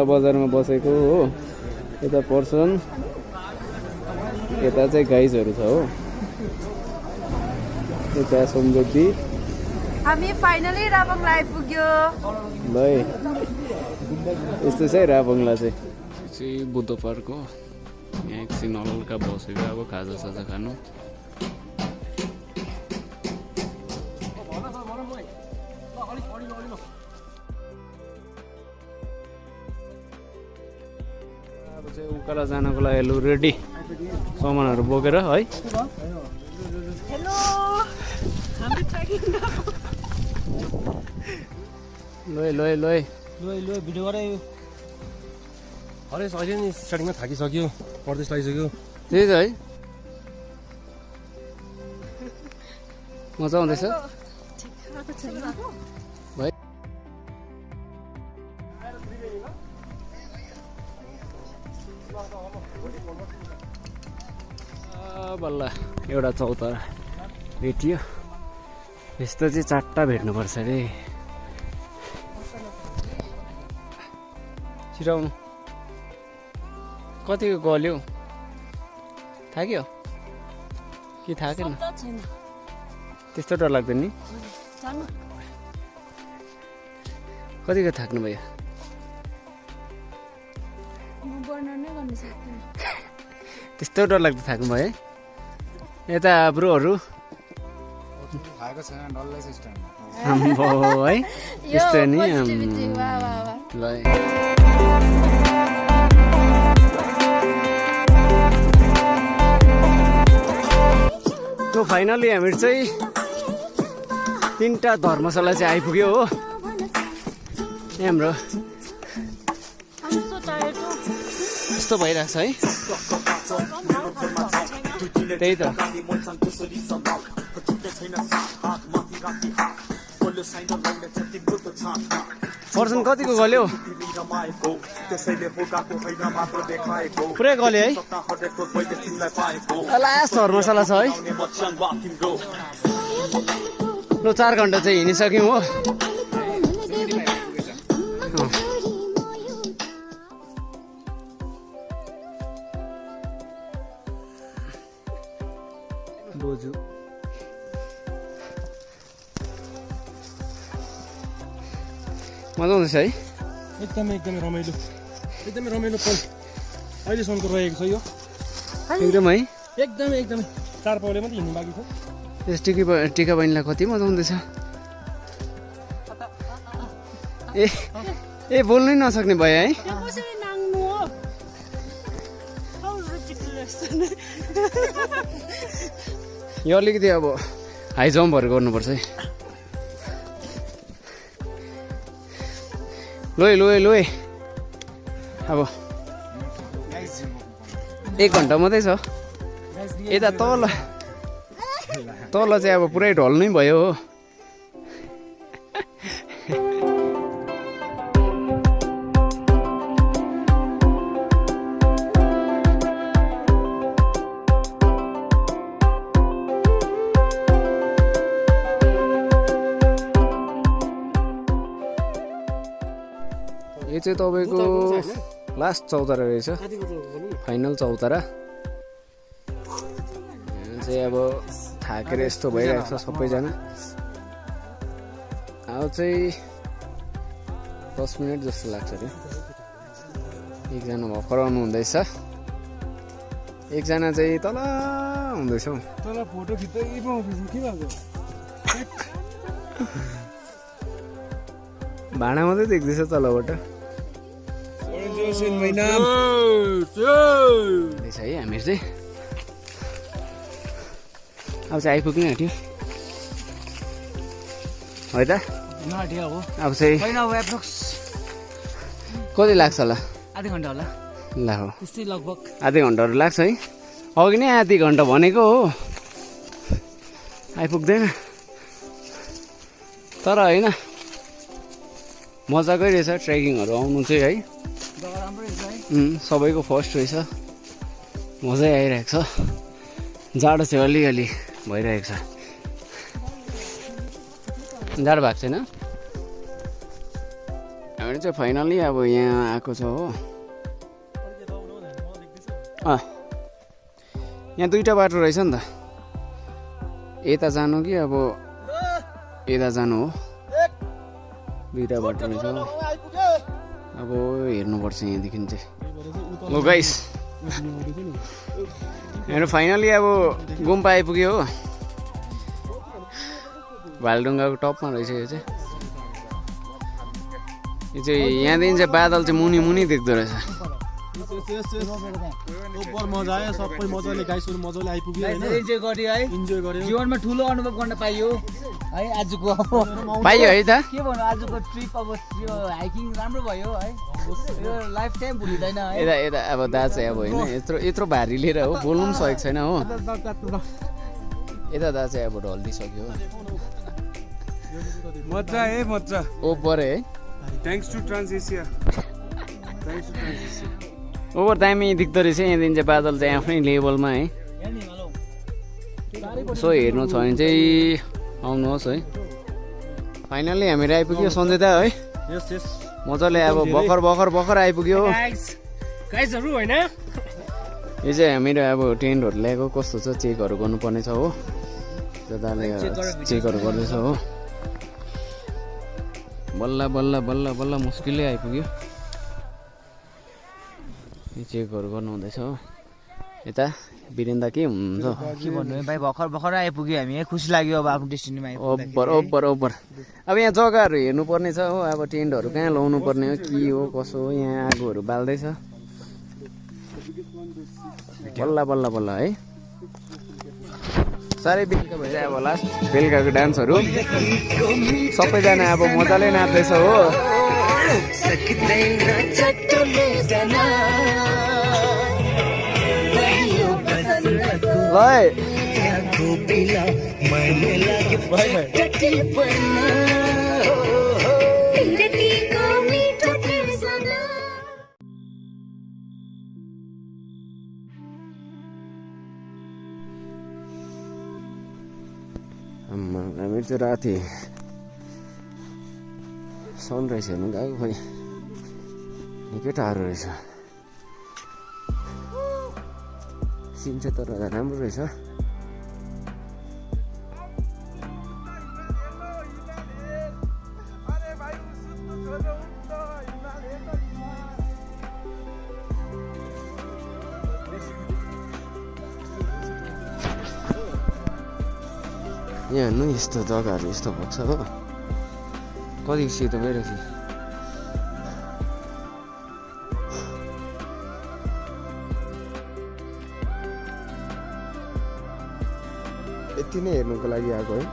तल बजारमा बसेको हो यता पर्सन यता चाहिँ गाइजहरु छ हो यता समृद्धि हामी फाइनली राबङला आइपुग्यो ल यस्तो चाहिँ राबङला चाहिँ बुद्ध पार्क हो यहाँ एकछिन हल्का बसेको अब खाजा साजा खानु उकालो जानको लागि लु रेडी सामानहरु बोकेर है हेलो हामी ट्रेकिङ लोइ भिडियो गरे हरेस अहिले नि स्टार्टिङमा थाकिसक्यो परदेश लागिसक्यो त्यही त है मजा आउँदैछ भाइ बल्ल एउटा चौतारा भेटियो यस्तो चाहिँ 4टा भेट्नुपर्छ रे छिराउनु कतिको गल्यो थाक्यो कि थाकेन त्यस्तो डर लाग्दैन नि कतिको थाक्नु भयो त्यस्तो डर लाग्दो थाक्नु भयो है यता ब्रोहरू आम्बो है यस्तो नि ल तो फाइनली हामीहरू चाहिँ 3टा धर्मशाला चाहिँ आइपुग्यो हो हाम्रो यस्तो भइरहेको छ है त्यही त पर्सन कतिको गल्यो पुरै गल्यो है लास्ट धर्मशाला छ है ल 4 घण्टा चाहिँ हिँडिसक्यौँ हो बोजू मजा आउँदैछ है एकदमै रमाइलो पल अहिलेसम्मको रहेको छ यो एकदम है एकदमै 4 पाउले मात्रै हिँड्नु बाँकी छ यस टिका बहिनीलाई कति मजा आउँदैछ ए बोल्नै नसक्ने भयो है यो अलिकति अब हाई जम्पहरू गर्नुपर्छ है लोइ अब 1 घण्टा मात्रै छ यता तल चाहिँ अब पुरै ढल्नै भयो हो यो चाहिँ तपाईको लास्ट चौतारा रहेछ फाइनल चौतारा चाहिँ अब थाकेर यस्तो भइरहेको छ सबैजना अब चाहिँ 10 मिनट जस्तो लाग्छ अरे एकजना भर्खर आउनु हुँदैछ एकजना चाहिँ तल हुँदैछ तल फोटो खिच्दै पाउँदैछ के भएको भाडा मात्रै देख्दैछ तलबाट है हामीहरू चाहिँ अब चाहिँ आइपुग्ने आँट्यो है त अब चाहिँ कति लाग्छ होला आधा घण्टा होला ल हो त्यस्तै लगभग आधा घण्टाहरू लाग्छ है अघि नै आधा घण्टा भनेको हो आइपुग्दैन तर होइन मजाकै रहेछ ट्रेकिङहरू आउनु चाहिँ है सबैको फर्स्ट रहेछ मजै आइरहेको छ जाडो चाहिँ अलिअलि भइरहेको छ जाडो भएको छैन हामी हामी चाहिँ फाइनली अब यहाँ आएको छ हो। यहाँ दुईवटा बाटो रहेछ नि त, यता जानु कि अब यता जानु हो। दुईवटा बाटो रहेछ हो। अब हेर्नुपर्छ यहाँदेखि चाहिँ। ल गाइस हेर्नु फाइनली अब गुम्पा आइपुग्यो हो। भालढुङ्गाको टपमा रहेछ यो चाहिँ। यो चाहिँ यहाँदेखि चाहिँ बादल चाहिँ मुनि मुनि देख्दो रहेछ। मजा आयो, सबै मजाले गाइसहरु मजाले आइपुग्यो हैन। इन्जोय गर्यो है, इन्जोय गर्यो। जीवनमा ठुलो अनुभव गर्न पाइयो है आजको। पाइयो है त। के भन्नु आजको ट्रिप अब यो हाइकिङ राम्रो भयो है। यो लाइफ टाइम भुलिँदैन है। यता यता अब दा चाहिँ अब होइन यत्रो भारी लिएर हो बोल्नु पनि सकेको छैन हो। यता दा चाहिँ अब ढल्दिसक्यो हो। मजा है मजा। ओभर है। Thanks to TransAsia. Thanks to TransAsia. Over दामी देख्दो रहेछ यहाँदेखि चाहिँ बादल चाहिँ आफ्नै लेभलमा है। सो हेर्नु छ भने चाहिँ आउनुहोस् है। फाइनल्ली हामीहरू आइपुग्यो सन्जय दा है। यस यस मजाले अब भर्खर आइपुग्यो हो। गाइसहरु हैन। यो चाहिँ हामीहरू अब टेन्टहरू ल्याएको कस्तो छ चेकहरू गर्नुपर्ने छ हो। दादाले चेकहरू गर्दैछ हो। बल्ल मुस्किलले आइपुग्यो। चेकहरू गर्नु हुँदैछ हो। यता वीरेन्द्र के हुन्छ के भन्नु भाइ भर्खर आइपुग्यो हामी है। खुसी लाग्यो अब आफ्नो डेस्टिनीमा ओभर अब यहाँ जग्गाहरू हेर्नुपर्ने छ हो। अब टेन्टहरू कहाँ लाउनु पर्ने हो के हो कसो हो। यहाँ आगोहरू बाल्दैछ। बल्ल है। साह्रै बेलुका भइरहेको अब लास्ट बेलुकाको डान्सहरू सबैजना अब मजाले नाच्दैछ हो। हामी चाहिँ राति सनराइज हेर्नु गएको खोइ निकै टाढो रहेछ। सिन चाहिँ तर राम्रो रहेछ। यहाँ हेर्नु यस्तो जग्गाहरू यस्तो भएको छ हो। कति सेतो भइरहेको थियो। यति नै हेर्नुको लागि आएको है।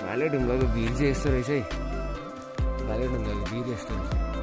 भालेढुङ्गाको भिर चाहिँ यस्तो रहेछ है। भालेढुङ्गाको भिर यस्तो रहेछ।